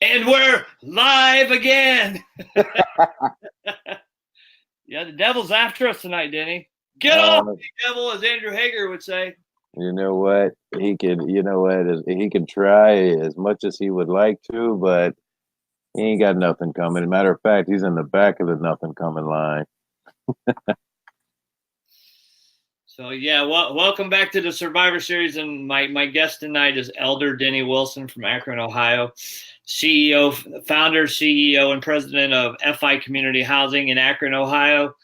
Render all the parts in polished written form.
And we're live again. Yeah, the devil's after us tonight, Denny. Get off me, devil, as Andrew Hager would say. You know what? He could, he can try as much as he would like to, but he ain't got nothing coming. Matter of fact, he's in the back of the nothing coming line. So yeah, welcome back to the Survivor Series, and my guest tonight is Elder Denny Wilson from Akron, Ohio, founder, CEO, and president of FI Community Housing in Akron, Ohio,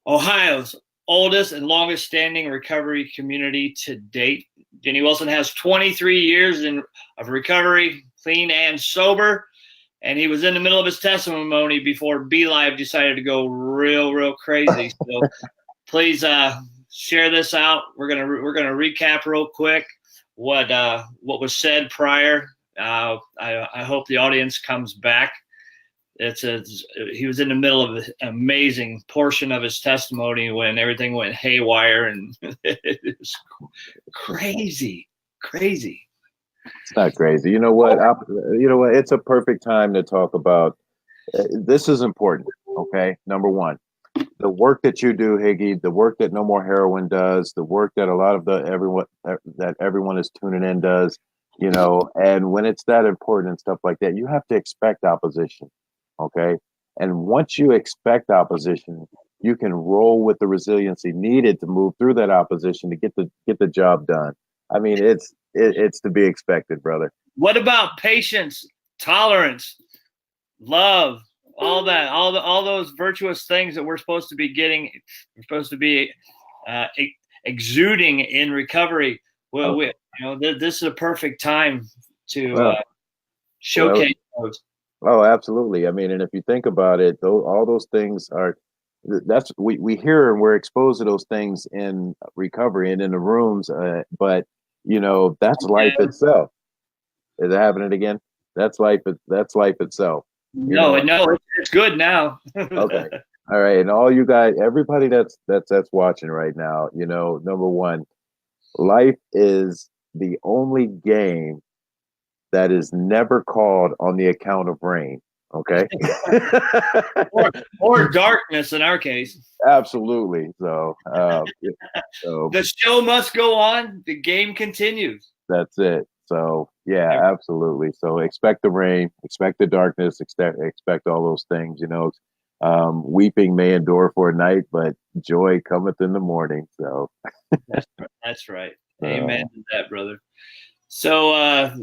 Ohio's oldest and longest standing recovery community to date. Denny Wilson has 23 years of recovery, clean and sober, and he was in the middle of his testimony before BeLive decided to go real crazy. So please share this out. We're gonna recap real quick what was said prior. I hope the audience comes back. He was in the middle of an amazing portion of his testimony when everything went haywire, and it was crazy. It's not crazy. You know what? It's a perfect time to talk about. This is important. Okay, number one, the work that you do, Higgy, the work that No More Heroin does, the work that a lot of everyone is tuning in does. And when it's that important and stuff like that, you have to expect opposition. Okay. And once you expect opposition, you can roll with the resiliency needed to move through that opposition to get the job done. I mean, it's to be expected, brother. What about patience, tolerance, love, all that, all those virtuous things that we're supposed to be getting, we're supposed to be exuding in recovery? Well, this is a perfect time to showcase those. Oh, absolutely. I mean, and if you think about it, all those things we hear and we're exposed to those things in recovery and in the rooms. But that's life itself. Is it happening again? That's life. That's life itself. No, it's good now. Okay. All right. And all you guys, everybody that's watching right now, number one, life is the only game that is never called on the account of rain. Okay. or darkness in our case. Absolutely. So the show must go on. The game continues. That's it. So yeah, absolutely. So expect the rain, expect the darkness, expect all those things, weeping may endure for a night, but joy cometh in the morning. So that's right. Amen to that, brother. So I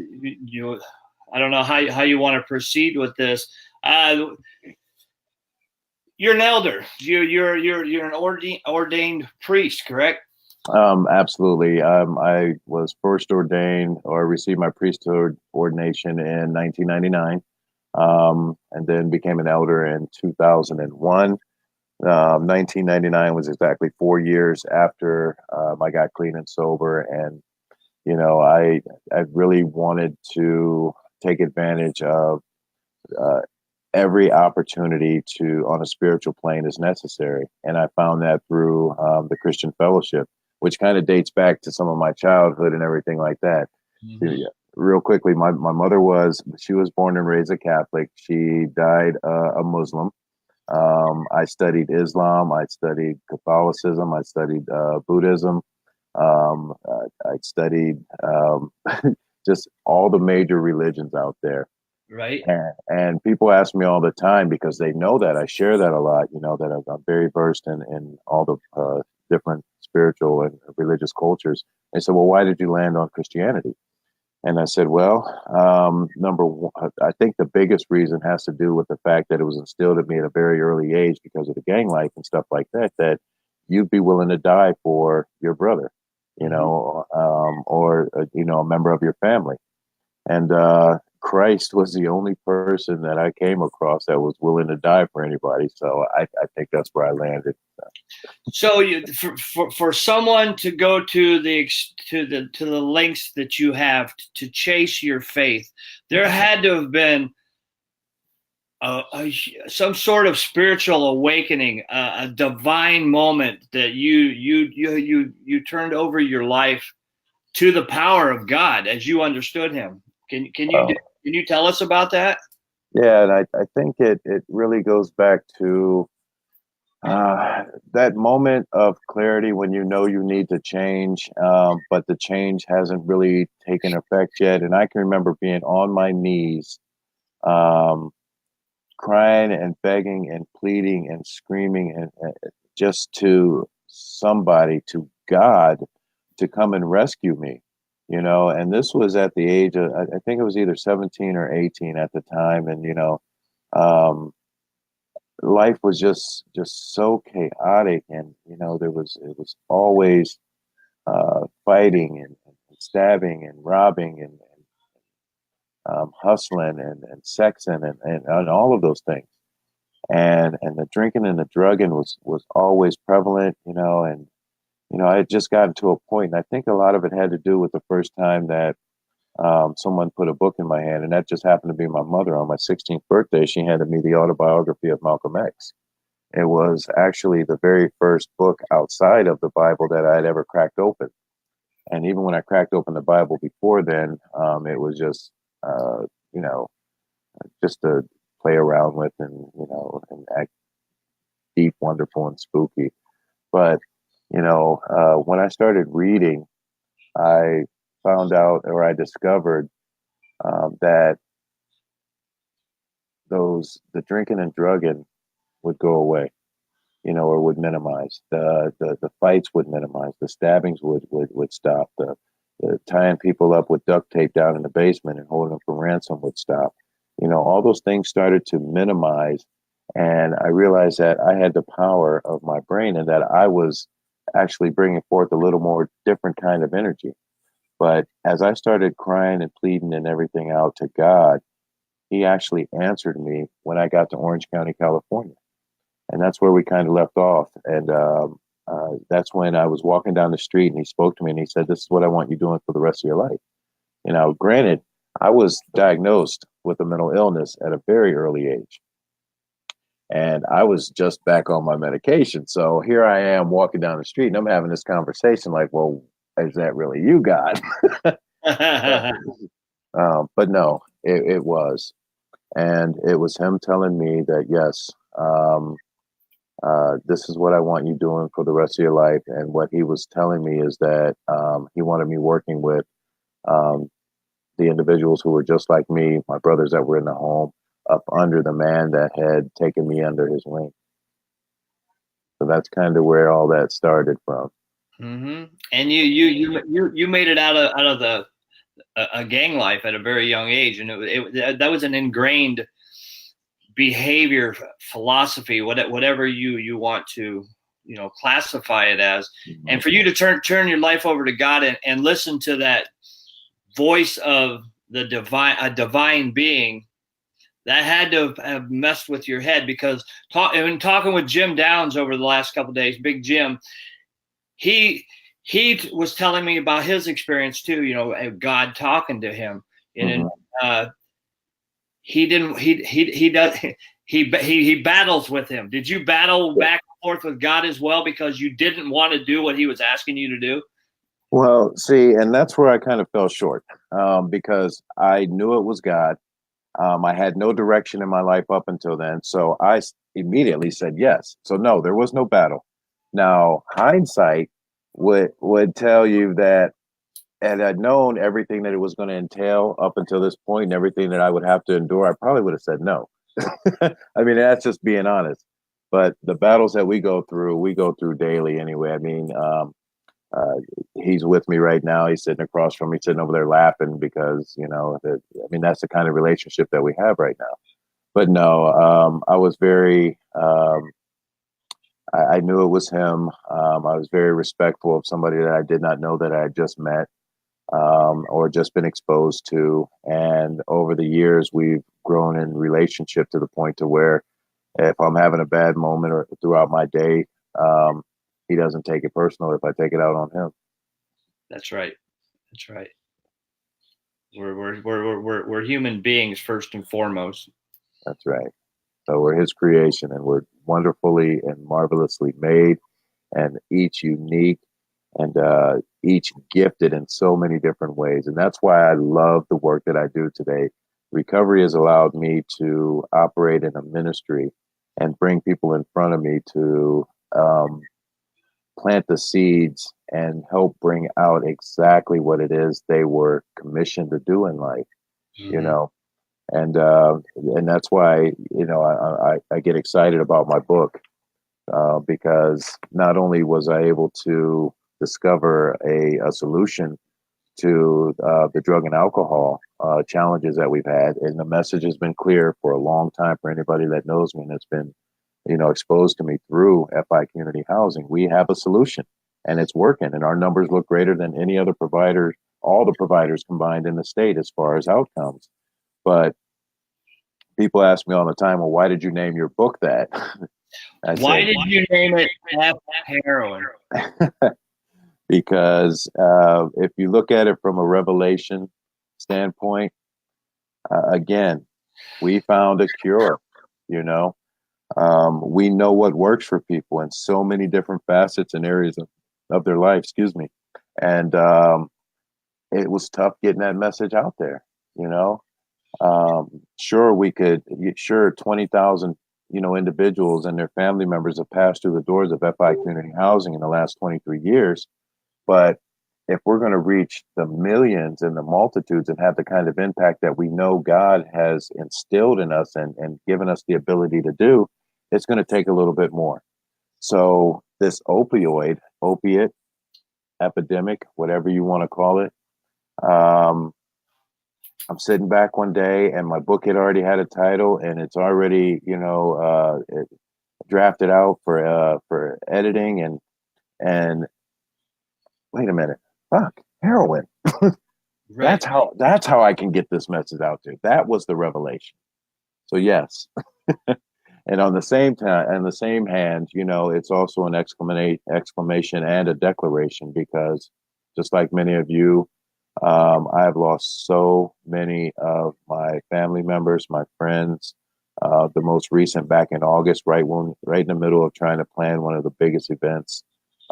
don't know how you want to proceed with this. You're an elder. You're an ordained priest, correct? Absolutely. I was first ordained or received my priesthood ordination in 1999, and then became an elder in 2001. 1999 was exactly 4 years after I got clean and sober, and I really wanted to take advantage of every opportunity on a spiritual plane is necessary. And I found that through the Christian fellowship, which kind of dates back to some of my childhood and everything like that. Mm-hmm. Real quickly, my mother was born and raised a Catholic. She died a Muslim. I studied Islam. I studied Catholicism. I studied Buddhism. I studied just all the major religions out there. Right. And people ask me all the time, because they know that I share that a lot, that I'm very versed in all the different spiritual and religious cultures. They said, well, why did you land on Christianity? And I said, well, number one, I think the biggest reason has to do with the fact that it was instilled in me at a very early age because of the gang life and stuff like that, that you'd be willing to die for your brother, or a member of your family. And Christ was the only person that I came across that was willing to die for anybody. So I think that's where I landed. So for someone to go to the lengths that you have to chase your faith, there had to have been some sort of spiritual awakening, a divine moment that you turned over your life to the power of God as you understood Him. Can you tell us about that? Yeah, and I think it really goes back to that moment of clarity when you know you need to change, but the change hasn't really taken effect yet. And I can remember being on my knees, um, crying and begging and pleading and screaming and just to somebody, to God, to come and rescue me. And this was at the age of, I think it was either 17 or 18 at the time. And, um, life was just so chaotic, and it was always fighting and stabbing and robbing and hustling and sexing and all of those things, and the drinking and the drugging was always prevalent, and I had just gotten to a point, and I think a lot of it had to do with the first time that someone put a book in my hand, and that just happened to be my mother. On my 16th birthday, she handed me the autobiography of Malcolm X. It was actually the very first book outside of the Bible that I had ever cracked open. And even when I cracked open the Bible before then, it was just, uh, you know, just to play around with and act deep, wonderful, and spooky. But, when I started reading, I found out, or I discovered that the drinking and drugging would go away, or would minimize. The fights would minimize. The stabbings would stop. The tying people up with duct tape down in the basement and holding them for ransom would stop. All those things started to minimize. And I realized that I had the power of my brain and that I was actually bringing forth a little more different kind of energy. But as I started crying and pleading and everything out to God, He actually answered me when I got to Orange County, California. And that's where we kind of left off. And that's when I was walking down the street and He spoke to me and He said, "This is what I want you doing for the rest of your life." Granted, I was diagnosed with a mental illness at a very early age. And I was just back on my medication. So here I am walking down the street and I'm having this conversation like, well, is that really you, God? But no, it was. And it was Him telling me that, yes, this is what I want you doing for the rest of your life. And what He was telling me is that He wanted me working with um, the individuals who were just like me, my brothers that were in the home, up under the man that had taken me under his wing. So that's kind of where all that started from. Mm-hmm. And you made it out of the a gang life at a very young age, and that was an ingrained behavior, philosophy, whatever you want to classify it as. Mm-hmm. And for you to turn your life over to God and listen to that voice of the divine being, that had to have messed with your head, because talking with Jim Downs over the last couple of days, Big Jim, he was telling me about his experience too, God talking to him. And he didn't he does he battles with him. Did you battle back and forth with God as well, because you didn't want to do what He was asking you to do? Well, see, and that's where I kind of fell short, because I knew it was God. I had no direction in my life up until then. So I immediately said yes. So no, there was no battle. Now, hindsight would tell you that had I known everything that it was going to entail up until this point and everything that I would have to endure, I probably would have said no. I mean, that's just being honest. But the battles that we go through daily anyway. I mean, he's with me right now. He's sitting across from me, sitting over there laughing because, that's the kind of relationship that we have right now. But no, I was very, I knew it was Him. I was very respectful of somebody that I did not know, that I had just met or just been exposed to. And over the years, we've grown in relationship to the point to where if I'm having a bad moment or throughout my day, He doesn't take it personal if I take it out on Him. That's right. That's right. We're human beings first and foremost. That's right. So we're His creation, and we're wonderfully and marvelously made, and each unique, and each gifted in so many different ways. And that's why I love the work that I do today, recovery has allowed me to operate in a ministry and bring people in front of me to plant the seeds and help bring out exactly what it is they were commissioned to do in life, you know. And that's why, you know, I get excited about my book, because not only was I able to discover a solution to the drug and alcohol challenges that we've had, and the message has been clear for a long time for anybody that knows me and that's been, you know, exposed to me through FI Community Housing. We have a solution, and it's working, and our numbers look greater than any other provider, all the providers combined in the state as far as outcomes. But people ask me all the time, well, why did you name your book that? Why did you name it F Heroin? Because if you look at it from a revelation standpoint, again, we found a cure, you know. We know what works for people in so many different facets and areas of their life, excuse me. And it was tough getting that message out there, you know. Sure, 20,000, you know, individuals and their family members have passed through the doors of FI Community Housing in the last 23 years. But if we're going to reach the millions and the multitudes and have the kind of impact that we know God has instilled in us and given us the ability to do, it's going to take a little bit more. So this opiate epidemic, whatever you want to call it, I'm sitting back one day and my book had already had a title, and it's already, you know, drafted out for editing, and wait a minute, fuck, heroin. Right. That's how I can get this message out there. That was the revelation. So yes. And on the same time, and the same hand, you know, it's also an exclamation and a declaration, because just like many of you, I have lost so many of my family members, my friends. The most recent back in August, right in the middle of trying to plan one of the biggest events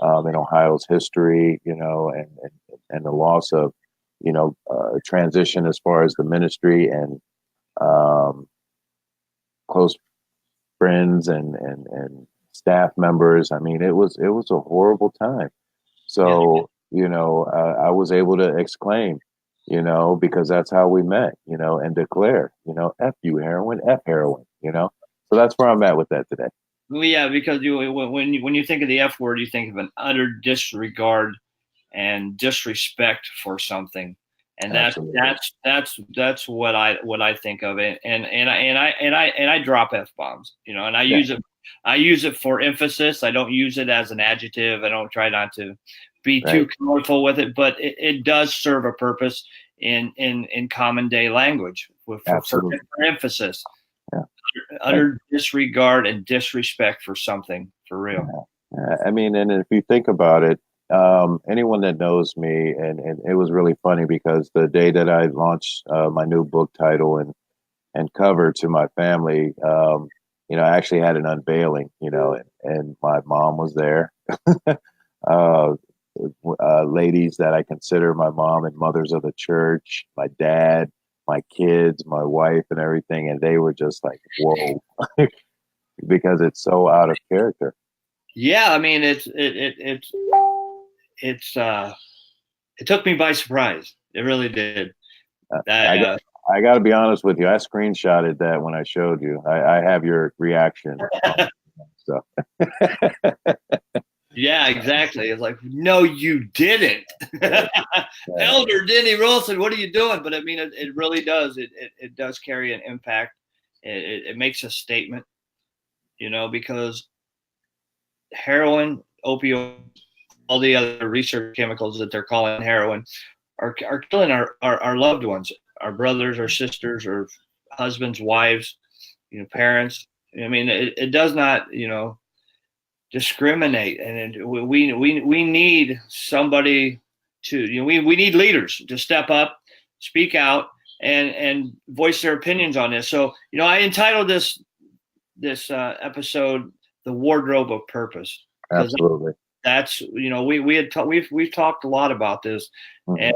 in Ohio's history, you know, and the loss of, you know, transition as far as the ministry and close friends and staff members. I mean, it was a horrible time. So, you know, I was able to exclaim, you know, because that's how we met, you know, and declare, you know, F you heroin, F heroin, you know. So that's where I'm at with that today. Well, yeah, because when you think of the F word, you think of an utter disregard and disrespect for something, and that's what I think of it. And I drop F bombs, you know, and I use it for emphasis. I don't use it as an adjective. I don't try not to be too colorful with it, but it does serve a purpose in common day language for emphasis. Yeah. Utter disregard and disrespect for something, for real. I mean, and if you think about it, anyone that knows me, and it was really funny because the day that I launched my new book title and cover to my family, you know, I actually had an unveiling, you know, and my mom was there. Ladies that I consider my mom and mothers of the church, my dad, my kids, my wife, and everything, and they were just like, whoa, because it's so out of character. Yeah, I mean, it took me by surprise. It really did. I got to be honest with you. I screenshotted that when I showed you. I have your reaction. So. Yeah, exactly. It's like, no, you didn't. Elder Denny Wilson, what are you doing? But I mean, it really does. It does carry an impact. It makes a statement, you know, because heroin, opioids, all the other research chemicals that they're calling heroin are killing our loved ones, our brothers, our sisters, or husbands, wives, you know, parents. I mean, it does not, you know, discriminate, and we need somebody to, you know, we need leaders to step up, speak out, and voice their opinions on this. So, you know, I entitled this episode "The Wardrobe of Purpose." Absolutely. That's, you know, we've talked a lot about this, and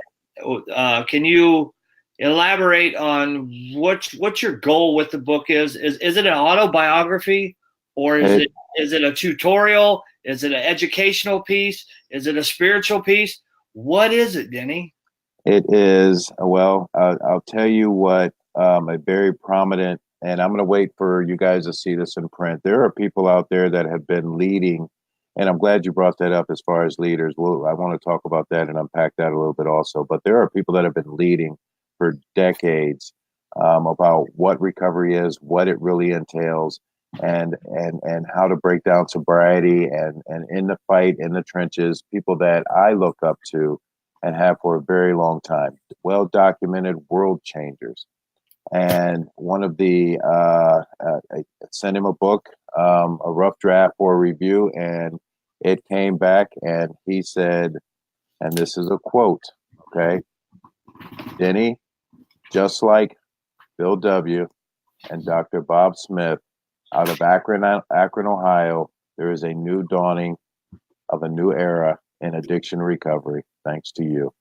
can you elaborate on what your goal with the book is. Is it an autobiography, or is it a tutorial? Is it an educational piece? Is it a spiritual piece? What is it, Denny? It is, well, I'll tell you what, a very prominent, and I'm going to wait for you guys to see this in print. There are people out there that have been leading, and I'm glad you brought that up as far as leaders. Well, I want to talk about that and unpack that a little bit also. But there are people that have been leading for decades about what recovery is, what it really entails, and how to break down sobriety and in the fight, in the trenches, people that I look up to and have for a very long time. Well documented world changers. And one of the, I sent him a book, a rough draft for review, and it came back and he said, and this is a quote, okay, Denny, just like Bill W. and Dr. Bob Smith out of Akron, Ohio, there is a new dawning of a new era in addiction recovery, thanks to you.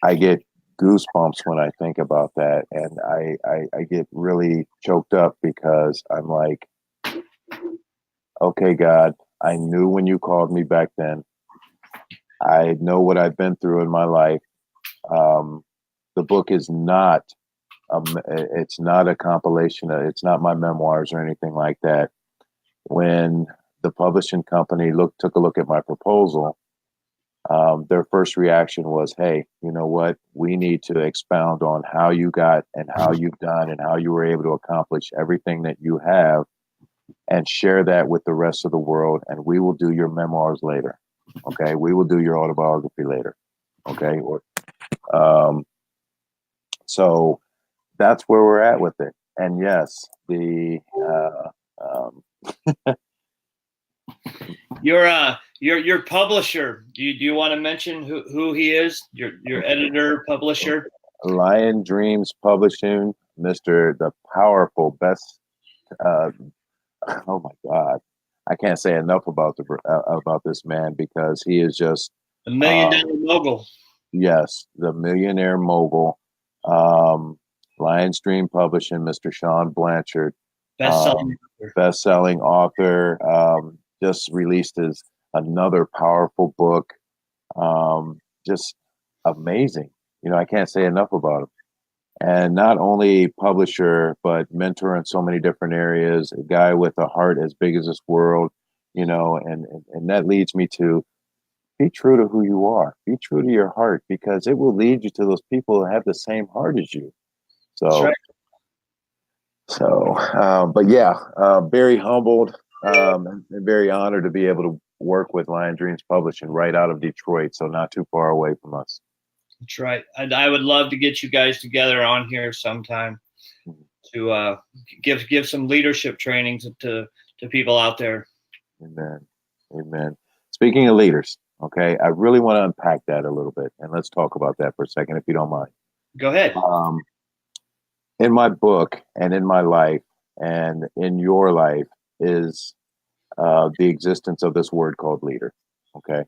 I get goosebumps when I think about that, and I get really choked up because I'm like, okay, God, I knew when you called me back then. I know what I've been through in my life. The book is not, it's not a compilation. It's not my memoirs or anything like that. When the publishing company took a look at my proposal, their first reaction was, hey, you know what? We need to expound on how you got and how you've done and how you were able to accomplish everything that you have and share that with the rest of the world. And we will do your memoirs later. Okay. We will do your autobiography later. Okay. So that's where we're at with it. And yes, your publisher. Do you want to mention who he is? Your editor, publisher. Lion Dreams Publishing, Mr. the powerful best. Oh my God, I can't say enough about this man because he is just $1 million mogul. Yes, the millionaire mogul. Lion's Dream Publishing, Mr. Sean Blanchard, best-selling author, just released another powerful book. Just amazing. You know, I can't say enough about him. And not only publisher, but mentor in so many different areas. A guy with a heart as big as this world. You know, and that leads me to be true to who you are. Be true to your heart because it will lead you to those people that have the same heart as you. So, right. But yeah, very humbled and very honored to be able to work with Lion Dreams Publishing right out of Detroit, so not too far away from us. That's right. I would love to get you guys together on here sometime to give some leadership trainings to people out there. Amen. Amen. Speaking of leaders, okay, I really want to unpack that a little bit, and let's talk about that for a second, if you don't mind. Go ahead. In my book and in my life and in your life is the existence of this word called leader. Okay.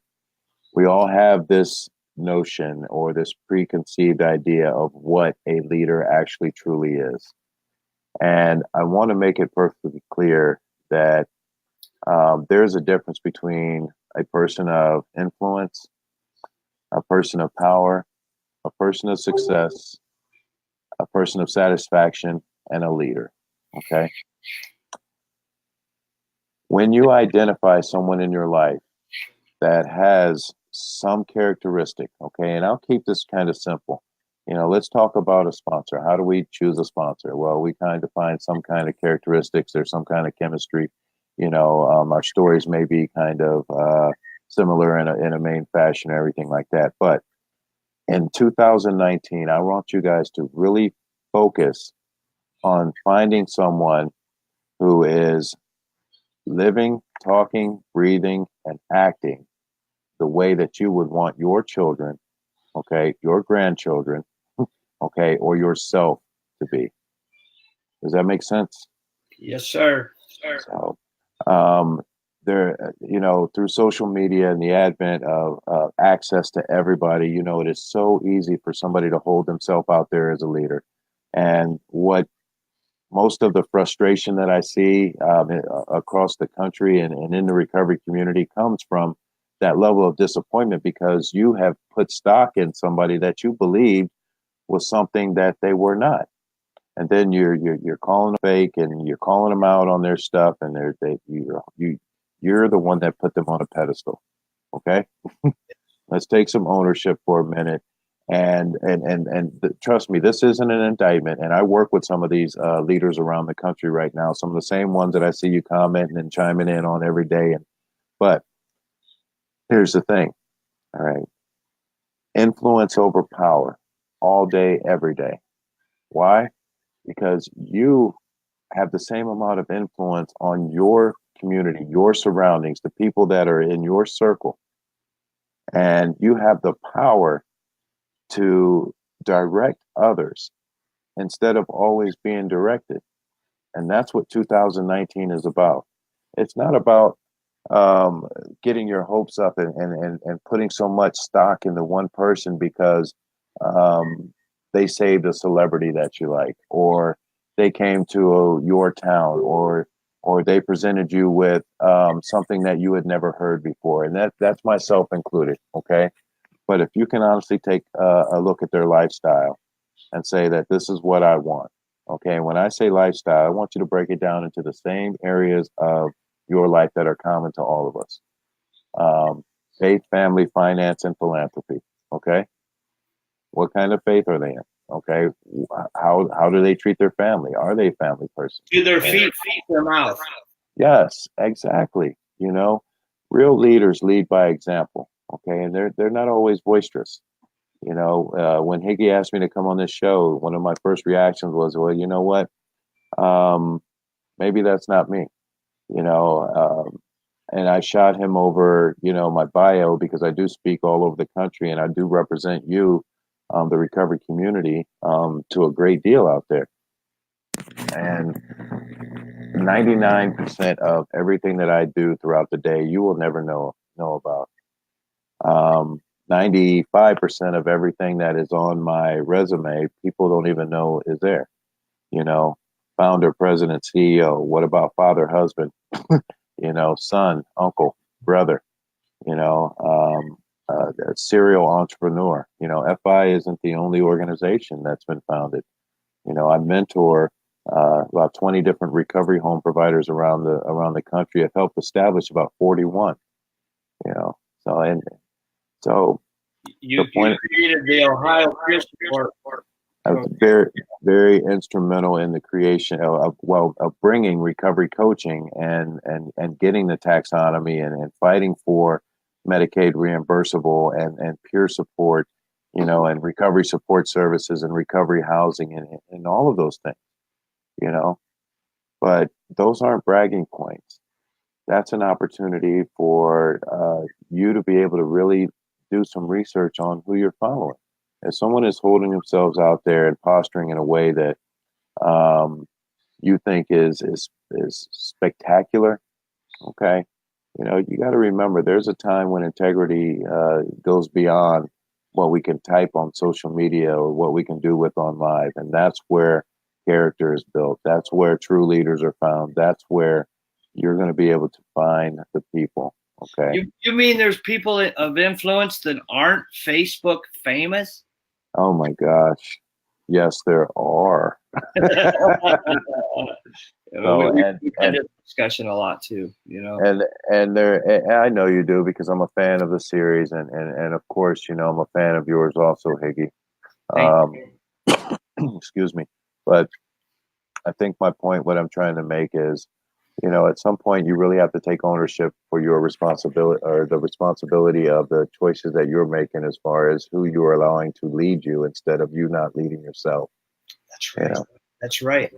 We all have this notion or this preconceived idea of what a leader actually truly is. And I want to make it perfectly clear that there's a difference between a person of influence, a person of power, a person of success, a person of satisfaction, and a leader. Okay. When you identify someone in your life that has some characteristic, okay, and I'll keep this kind of simple. You know, let's talk about a sponsor. How do we choose a sponsor? Well, we kind of find some kind of characteristics. There's some kind of chemistry. You know, our stories may be kind of similar in a main fashion, everything like that. But in 2019, I want you guys to really focus on finding someone who is living, talking, breathing, and acting the way that you would want your children, okay, your grandchildren, okay, or yourself to be. Does that make sense? Yes, sir. So, there, through social media and the advent of access to everybody, it is so easy for somebody to hold themselves out there as a leader. And what most of the frustration that I see across the country and in the recovery community comes from that level of disappointment, because you have put stock in somebody that you believed was something that they were not. And then you're calling them fake, and you're calling them out on their stuff, and you're the one that put them on a pedestal. Okay, let's take some ownership for a minute. Trust me, this isn't an indictment. And I work with some of these leaders around the country right now, some of the same ones that I see you commenting and chiming in on every day. But here's the thing, all right, influence over power, all day, every day. Why? Because you have the same amount of influence on your community, your surroundings, the people that are in your circle. And you have the power to direct others instead of always being directed. And that's what 2019 is about. It's not about getting your hopes up and putting so much stock in the one person because they saved a celebrity that you like, or they came to your town, or they presented you with something that you had never heard before. And that's myself included. Okay. But if you can honestly take a look at their lifestyle and say that this is what I want. Okay. And when I say lifestyle, I want you to break it down into the same areas of your life that are common to all of us. Faith, family, finance, and philanthropy. Okay. What kind of faith are they in? Okay. How do they treat their family? Are they a family person? Do their feet feed their mouth? Yes, exactly. Real leaders lead by example. Okay. And they're not always boisterous. When Higgy asked me to come on this show, one of my first reactions was, well, you know what? Maybe that's not me, and I shot him over, my bio, because I do speak all over the country and I do represent you, the recovery community, to a great deal out there. And 99% of everything that I do throughout the day, you will never know about. 95% of everything that is on my resume, people don't even know is there. Founder, president, CEO. What about father, husband, son, uncle, brother, a serial entrepreneur. FI isn't the only organization that's been founded. I mentor about 20 different recovery home providers around the country. I've helped establish about 41. So you created the Ohio Peer Support. I was very, very instrumental in the creation of bringing recovery coaching and getting the taxonomy and fighting for Medicaid reimbursable and peer support, and recovery support services and recovery housing and all of those things, but those aren't bragging points. That's an opportunity for you to be able to really do some research on who you're following. If someone is holding themselves out there and posturing in a way that you think is spectacular, okay, you got to remember there's a time when integrity goes beyond what we can type on social media or what we can do with on live, and that's where character is built. That's where true leaders are found. That's where you're going to be able to find the people. Okay. You mean there's people of influence that aren't Facebook famous? Oh my gosh. Yes, there are. We had this discussion a lot too, And I know you do, because I'm a fan of the series, and of course, I'm a fan of yours also, Higgy. Excuse me. But I think my point, what I'm trying to make is, at some point you really have to take ownership for your responsibility, or the responsibility of the choices that you're making as far as who you are allowing to lead you instead of you not leading yourself. That's right. That's right.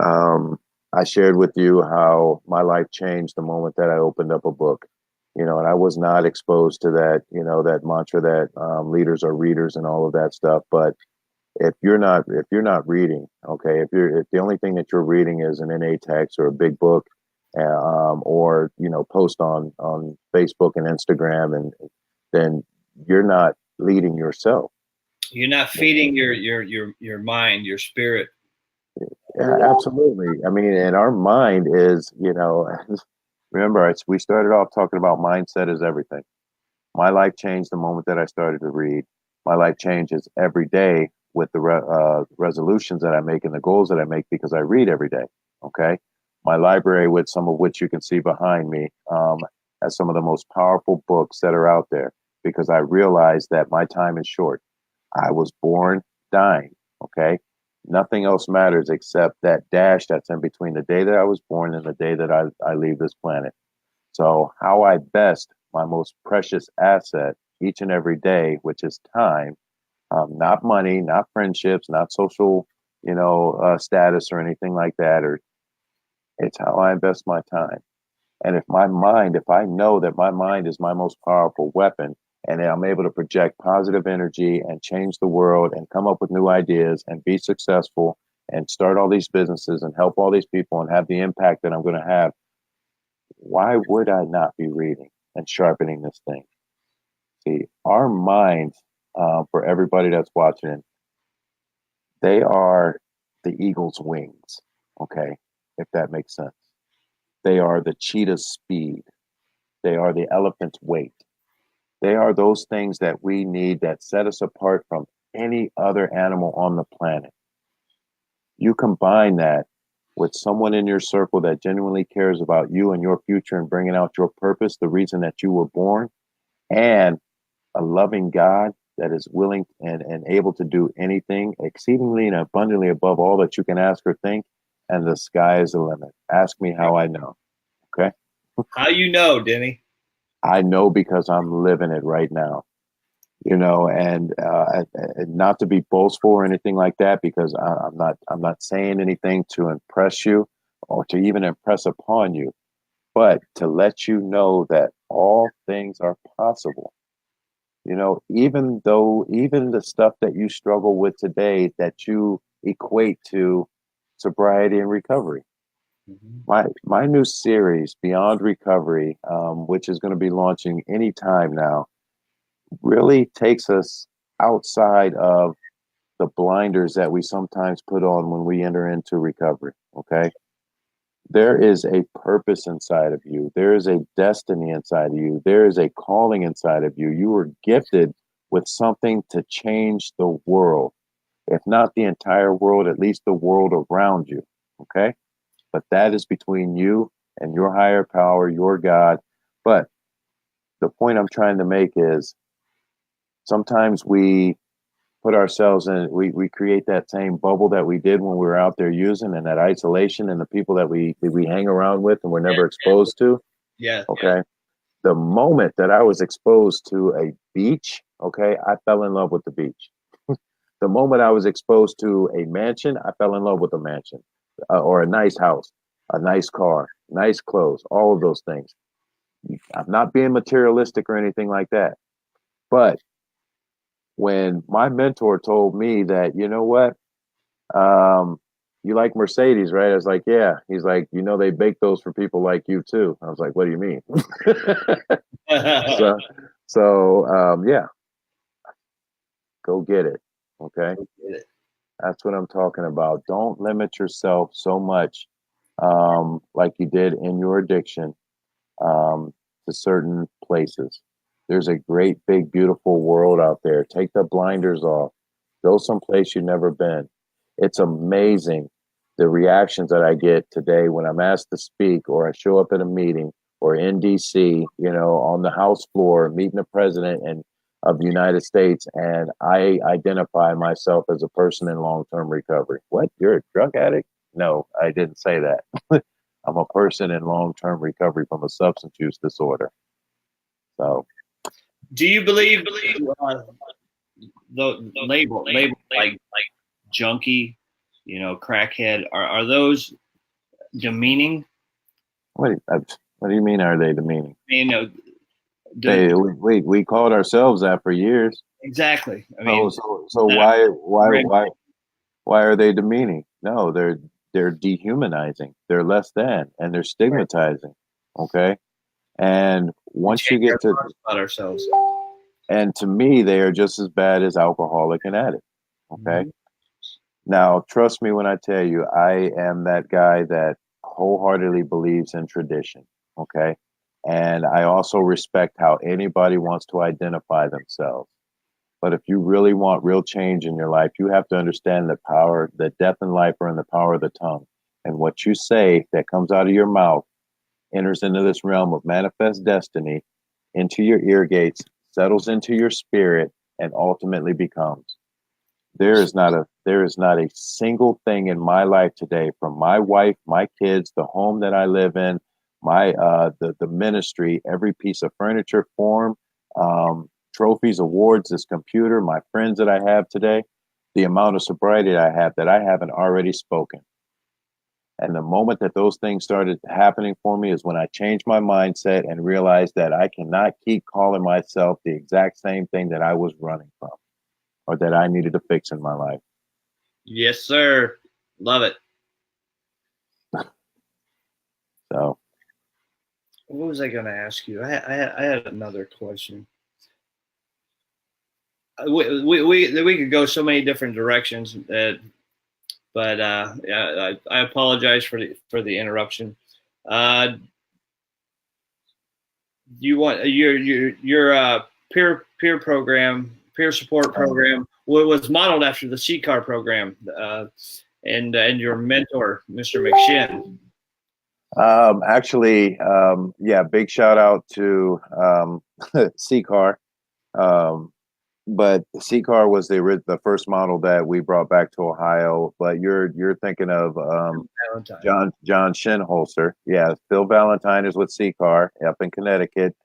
I shared with you how my life changed the moment that I opened up a book, and I was not exposed to that, that mantra that leaders are readers and all of that stuff. But if you're not reading, okay, if the only thing that you're reading is an NA text or a big book, or post on Facebook and Instagram, and then you're not leading yourself. You're not feeding your mind, your spirit. Yeah, absolutely. I mean, and our mind is, remember, we started off talking about mindset is everything. My life changed the moment that I started to read. My life changes every day with the resolutions that I make and the goals that I make because I read every day. Okay. My library, with some of which you can see behind me, has some of the most powerful books that are out there because I realized that my time is short. I was born dying. Okay. Nothing else matters except that dash that's in between the day that I was born and the day that I leave this planet. So how I best my most precious asset each and every day, which is time, not money, not friendships, not social, status or anything like that, or it's how I invest my time. And if I know that my mind is my most powerful weapon, and I'm able to project positive energy and change the world and come up with new ideas and be successful and start all these businesses and help all these people and have the impact that I'm going to have, why would I not be reading and sharpening this thing? See, our minds, for everybody that's watching, they are the eagle's wings, okay, if that makes sense. They are the cheetah's speed. They are the elephant's weight. They are those things that we need that set us apart from any other animal on the planet. You combine that with someone in your circle that genuinely cares about you and your future and bringing out your purpose, the reason that you were born, and a loving God that is willing and able to do anything exceedingly and abundantly above all that you can ask or think. And the sky is the limit. Ask me how I know. Okay. How you know, Denny? I know because I'm living it right now. And not to be boastful or anything like that, because I'm not saying anything to impress you or to even impress upon you, but to let you know that all things are possible. Even the stuff that you struggle with today that you equate to sobriety and recovery. My new series, Beyond Recovery, which is going to be launching anytime now, really takes us outside of the blinders that we sometimes put on when we enter into recovery. Okay. There is a purpose inside of you. There is a destiny inside of you. There is a calling inside of you. You were gifted with something to change the world. If not the entire world, at least the world around you. Okay. But that is between you and your higher power, your God. But the point I'm trying to make is sometimes we put ourselves in, we create that same bubble that we did when we were out there using, and that isolation and the people that we hang around with and we're never exposed to. Yeah. Okay. The moment that I was exposed to a beach, okay, I fell in love with the beach. The moment I was exposed to a mansion, I fell in love with a mansion, or a nice house, a nice car, nice clothes, all of those things. I'm not being materialistic or anything like that. But when my mentor told me that, you know what, you like Mercedes, right? I was like, yeah. He's like, they bake those for people like you too. I was like, what do you mean? Yeah, go get it. Okay. That's what I'm talking about. Don't limit yourself so much, like you did in your addiction, to certain places. There's a great, big, beautiful world out there. Take the blinders off. Go someplace you've never been. It's amazing the reactions that I get today when I'm asked to speak, or I show up at a meeting, or in DC, on the House floor, meeting the president of the United States, and I identify myself as a person in long-term recovery. What? You're a drug addict? No, I didn't say that. I'm a person in long-term recovery from a substance use disorder. So, do you believe the label like junkie, crackhead, are those demeaning? What do you mean? Are they demeaning? We called ourselves that for years. Exactly. Why are they demeaning? No, they're dehumanizing, they're less than, and they're stigmatizing. Okay. And We once you change our get to, thoughts about ourselves. and to me, they are just as bad as alcoholic and addict. Okay. Mhm. Now, trust me when I tell you, I am that guy that wholeheartedly believes in tradition. Okay. And I also respect how anybody wants to identify themselves. But if you really want real change in your life, you have to understand the power, that death and life are in the power of the tongue. And what you say that comes out of your mouth enters into this realm of manifest destiny, into your ear gates, settles into your spirit, and ultimately becomes. There is not a single thing in my life today, from my wife, my kids, the home that I live in, my the ministry, every piece of furniture, form, trophies, awards, this computer, my friends that I have today, the amount of sobriety I have that I haven't already spoken. And the moment that those things started happening for me is when I changed my mindset and realized that I cannot keep calling myself the exact same thing that I was running from or that I needed to fix in my life. Yes, sir. Love it. So, What was I going to ask you? I had another question. We could go so many different directions, but yeah, I apologize for the interruption. Uh, you want your peer program, peer support program was modeled after the CCAR program, and your mentor, Mr. McShin. actually, yeah, big shout out to CCAR. Um, but CCAR was the first model that we brought back to Ohio. But you're thinking of Valentine. John Shinholster. Yeah, Phil Valentine is with CCAR up in Connecticut.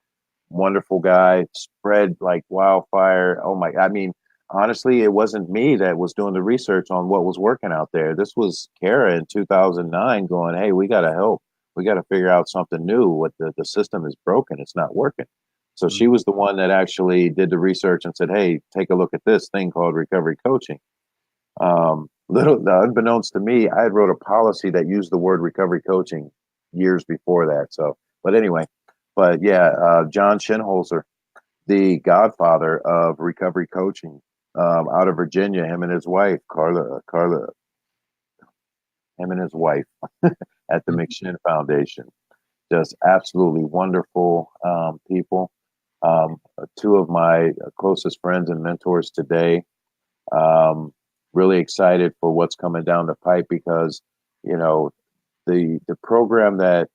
Wonderful guy, spread like wildfire. Oh my! I mean, honestly, it wasn't me that was doing the research on what was working out there. This was Kara in 2009 going, "Hey, we got to help. We got to figure out something new. What the system is broken. It's not working." So she was the one that actually did the research and said, "Hey, take a look at this thing called recovery coaching." Little unbeknownst to me, I had wrote a policy that used the word recovery coaching years before that. So, but anyway, but yeah, John Shinholzer, the godfather of recovery coaching, out of Virginia, him and his wife, him and his wife at the McShin Foundation, just absolutely wonderful people. Two of my closest friends and mentors today. Um, really excited for what's coming down the pipe because, you know, the program that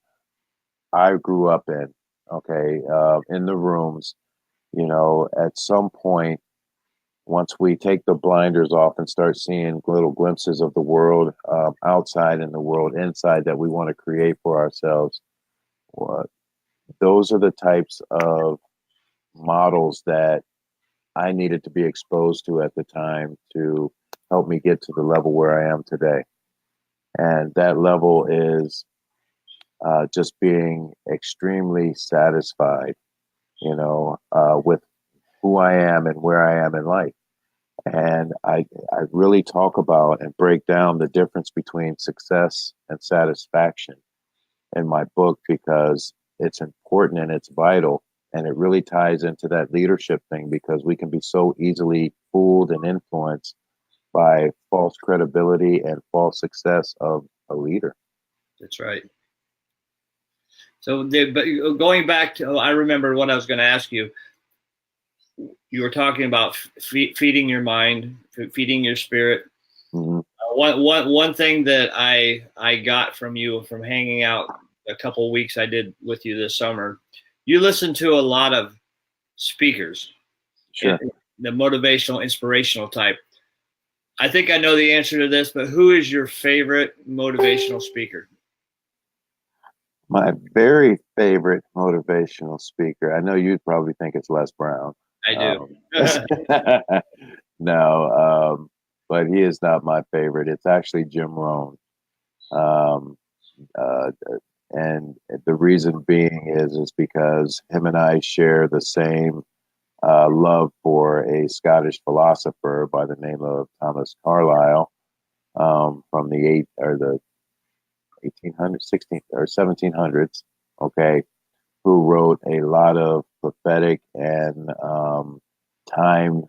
I grew up in, okay, in the rooms, you know, at some point, once we take the blinders off and start seeing little glimpses of the world outside and the world inside that we want to create for ourselves, uh, those are the types of models that I needed to be exposed to at the time to help me get to the level where I am today. And that level is just being extremely satisfied, with who I am and where I am in life. And I really talk about and break down the difference between success and satisfaction in my book because it's important and it's vital. And it really ties into that leadership thing because we can be so easily fooled and influenced by false credibility and false success of a leader. That's right. So, but going back to, I remember what I was going to ask you. You were talking about feeding your mind, feeding your spirit. Mm-hmm. One thing that I got from you from hanging out a couple of weeks I did with you this summer, you listen to a lot of speakers, Sure. the motivational, inspirational type. I think I know the answer to this, but who is your favorite motivational speaker? My very favorite motivational speaker. I know you'd probably think it's Les Brown. I do. No, but he is not my favorite. It's actually Jim Rohn. Um, uh, and the reason being is because him and I share the same love for a Scottish philosopher by the name of Thomas Carlyle from the 1800, 16 or 1700s. Okay, who wrote a lot of prophetic and time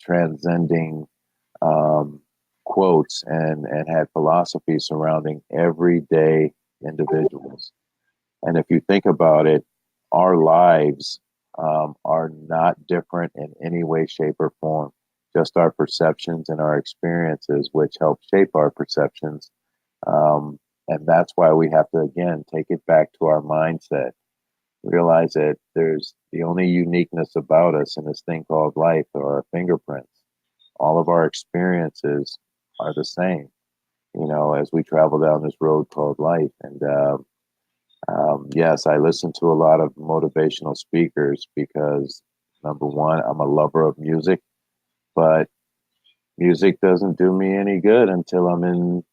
transcending um, quotes and had philosophy surrounding everyday individuals. And if you think about it, our lives are not different in any way, shape, or form. Just our perceptions and our experiences, which help shape our perceptions. And that's why we have to, again, take it back to our mindset. Realize that there's the only uniqueness about us in this thing called life are our fingerprints. All of our experiences are the same, as we travel down this road called life. And yes, I listen to a lot of motivational speakers because, number one, I'm a lover of music, but music doesn't do me any good until I'm in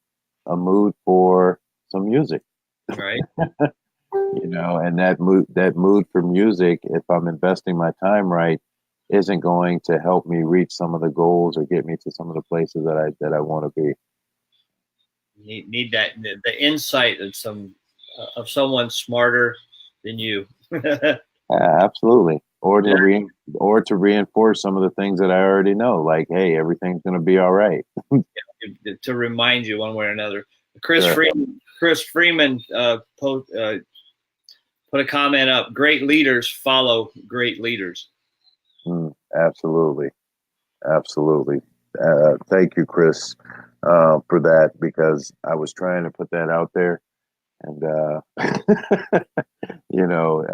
a mood for some music. Right. And that mood for music, if I'm investing my time right, isn't going to help me reach some of the goals or get me to some of the places that I want to be. Need that the insight of someone smarter than you. Absolutely. Or to reinforce some of the things that I already know, like, hey, everything's going to be all right. To remind you one way or another. Chris Sure. Freeman put a comment up. Great leaders follow great leaders. Absolutely. Thank you, Chris, for that, because I was trying to put that out there, and you know,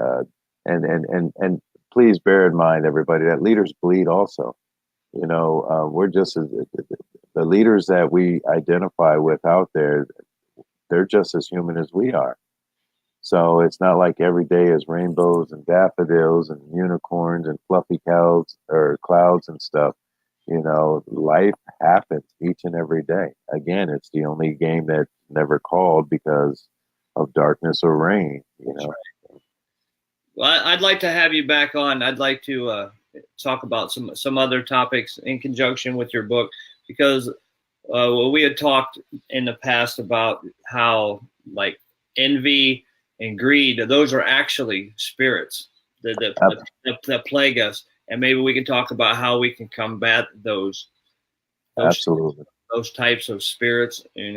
and please bear in mind, everybody, that leaders bleed also. We're just as the leaders that we identify with out there, they're just as human as we are. So it's not like every day is rainbows and daffodils and unicorns and fluffy cows or clouds and stuff. Life happens each and every day. Again, it's the only game that's never called because of darkness or rain. Well, I'd like to have you back on. I'd like to talk about some other topics in conjunction with your book, because we had talked in the past about how, like, envy and greed, those are actually spirits that plague us, and maybe we can talk about how we can combat those Absolutely. those types of spirits, and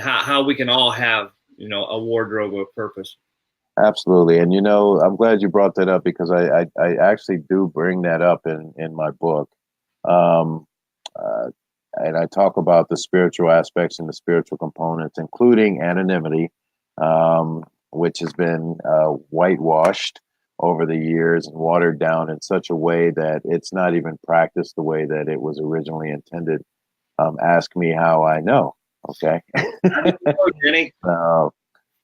how we can all have a wardrobe of purpose. Absolutely. And, I'm glad you brought that up, because I actually do bring that up in my book. Um, and I talk about the spiritual aspects and the spiritual components, including anonymity, which has been whitewashed over the years and watered down in such a way that it's not even practiced the way that it was originally intended. Ask me how I know. Okay. Denny?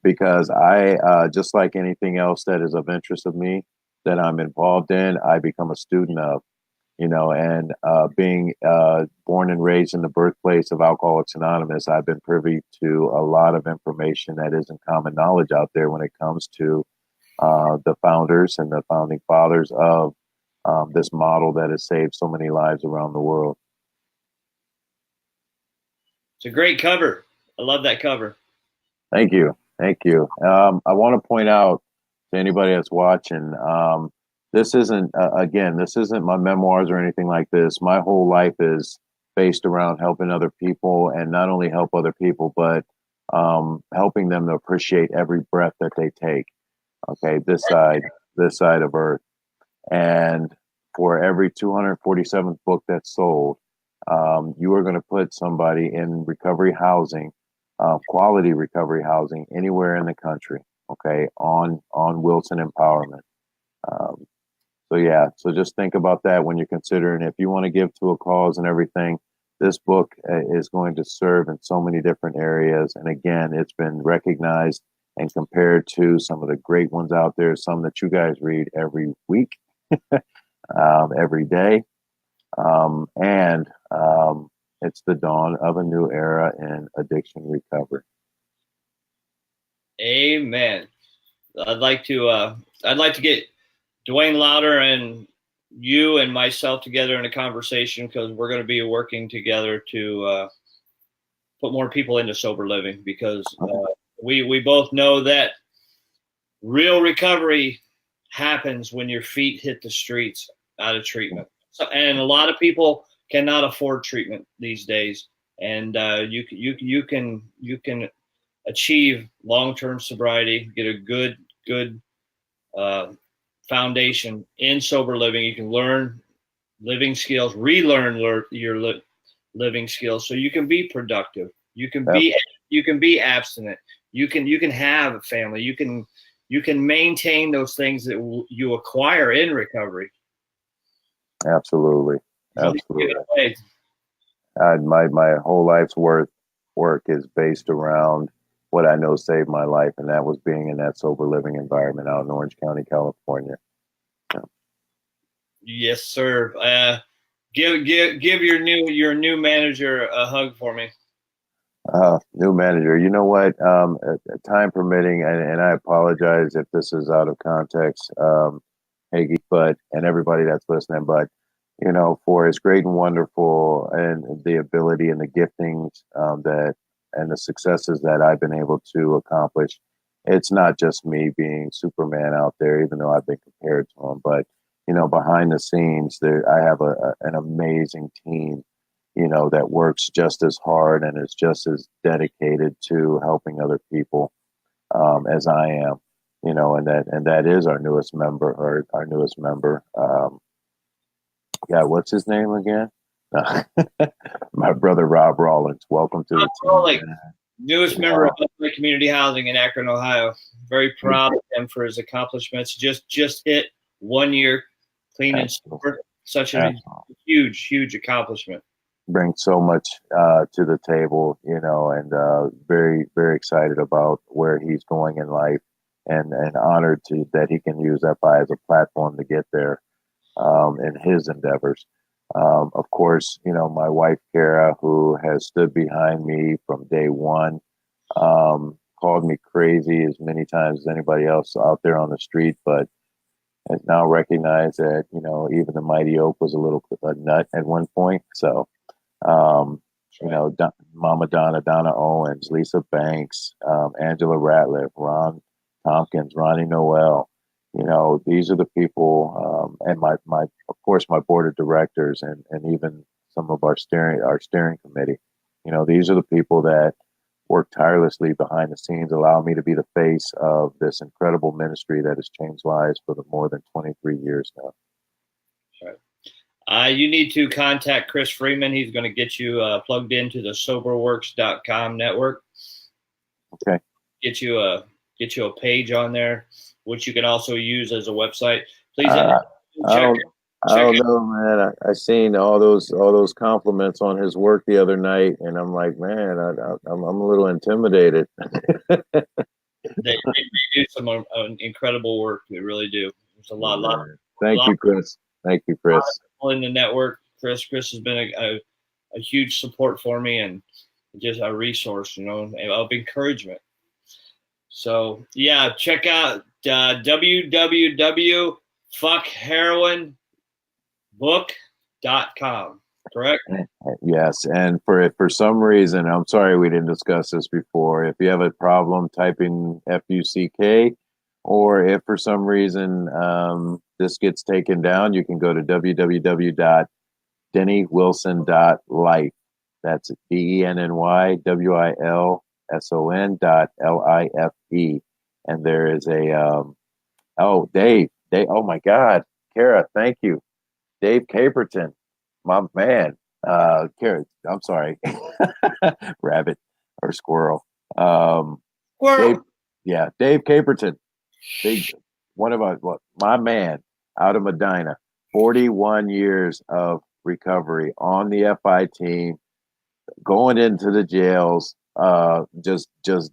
Because I, just like anything else that is of interest of me that I'm involved in, I become a student of, and being born and raised in the birthplace of Alcoholics Anonymous, I've been privy to a lot of information that isn't common knowledge out there when it comes to the founders and the founding fathers of this model that has saved so many lives around the world. It's a great cover. I love that cover. Thank you. I want to point out to anybody that's watching, this isn't, this isn't my memoirs or anything like this. My whole life is based around helping other people, and not only help other people, but helping them to appreciate every breath that they take. Okay, this side of Earth. And for every 247th book that's sold, you are going to put somebody in recovery housing, quality recovery housing, anywhere in the country. Okay, on Wilson Empowerment. So just think about that when you're considering, if you want to give to a cause and everything. This book is going to serve in so many different areas. And again, it's been recognized and compared to some of the great ones out there, some that you guys read every week, every day. And it's the dawn of a new era in addiction recovery. Amen. I'd like to get Dwayne Louder and you and myself together in a conversation, because we're going to be working together to put more people into sober living, because we both know that real recovery happens when your feet hit the streets out of treatment. So, and a lot of people cannot afford treatment these days, and you can achieve long-term sobriety, get a good foundation in sober living. You can learn living skills, relearn your living skills, so you can be productive. You can be abstinent. You can have a family. You can maintain those things that you acquire in recovery. Absolutely. My whole life's work is based around what I know saved my life, and that was being in that sober living environment out in Orange County, California. Yeah. Yes, sir. Give your new manager a hug for me. New manager. You know what? Time permitting, and I apologize if this is out of context, Hagee, and everybody that's listening, but for his great and wonderful and the ability and the giftings and the successes that I've been able to accomplish. It's not just me being Superman out there, even though I've been compared to him, but behind the scenes, I have an amazing team, that works just as hard and is just as dedicated to helping other people as I am, and that is our newest member. Yeah, what's his name again? My brother Rob Rawlings. Welcome to the team. Newest member of Upright Community Housing in Akron, Ohio. Very proud of him for his accomplishments. Just hit 1 year clean and sober. Such a huge accomplishment. Brings so much to the table, and very, very excited about where he's going in life, and honored that he can use FI as a platform to get there in his endeavors. Of course, my wife, Kara, who has stood behind me from day one, called me crazy as many times as anybody else out there on the street, but has now recognized that, even the mighty oak was a little nut at one point. So, Mama Donna Owens, Lisa Banks, Angela Ratliff, Ron Tompkins, Ronnie Noel. These are the people, and of course, my board of directors, and even some of our steering committee. These are the people that work tirelessly behind the scenes, allow me to be the face of this incredible ministry that has changed lives for the more than 23 years now. Right. You need to contact Chris Freeman. He's going to get you plugged into the SoberWorks.com network. Okay. Get you a page on there, which you can also use as a website. Please I don't know, man. I seen all those compliments on his work the other night, and I'm like, man, I'm a little intimidated. they do some incredible work. They really do. There's a lot. Thank you, Chris. Thank you, Chris. In the network, Chris has been a huge support for me, and just a resource, of encouragement. So yeah, check out www.fuckheroinbook.com. Correct? Yes, and for some reason, I'm sorry we didn't discuss this before. If you have a problem typing FUCK, or if for some reason this gets taken down, you can go to www.dennywilson.life. That's DENNYWILSON.LIFE. And there is a Dave. Oh my God, Kara, thank you, Dave Caperton, my man. Kara, I'm sorry, rabbit or squirrel. Squirrel. Dave Caperton, one of my man out of Medina. 41 years of recovery on the FI team, going into the jails, just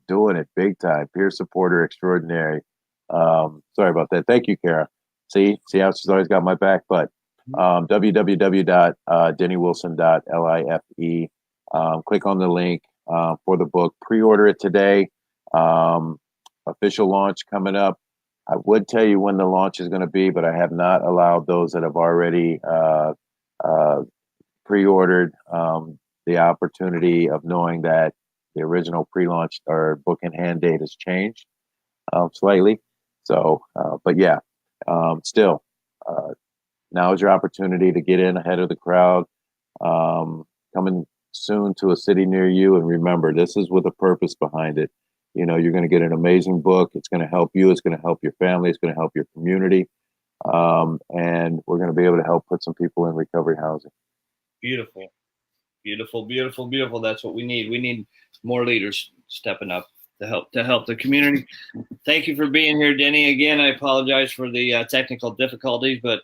doing it big time. Peer supporter extraordinary. Sorry about that. Thank you, Kara. See how she's always got my back. But www.dennywilson.life. Click on the link for the book. Pre-order it today. Official launch coming up. I would tell you when the launch is going to be, but I have not allowed those that have already pre-ordered the opportunity of knowing that the original pre-launch or book in hand date has changed slightly. So, but yeah, still, now is your opportunity to get in ahead of the crowd. Coming soon to a city near you, and remember, this is with a purpose behind it. You know, you're going to get an amazing book. It's going to help you. It's going to help your family. It's going to help your community. And we're going to be able to help put some people in recovery housing. Beautiful, beautiful, beautiful, beautiful. That's what we need. We need more leaders stepping up to help the community. Thank you for being here, Denny. Again, I apologize for the technical difficulties, but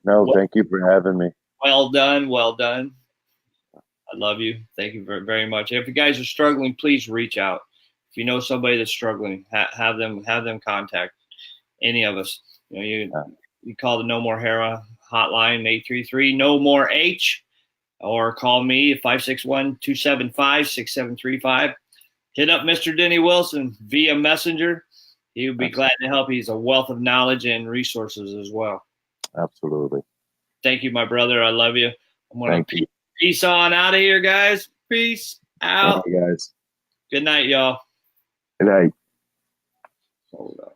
no, thank you for having me. Well done, well done. I love you. Thank you very, very much. If you guys are struggling, please reach out. If you know somebody that's struggling, have them contact any of us. You call the No More Heroin hotline, 833-NO-MORE-H, or call me at 561-275-6735. Hit up Mr. Denny Wilson via Messenger. He would be glad to help. He's a wealth of knowledge and resources as well. Absolutely. Thank you, my brother. I love you. I'm going to peace on out of here, guys. Peace out. All right, guys. Good night, y'all. Good night. Hold on.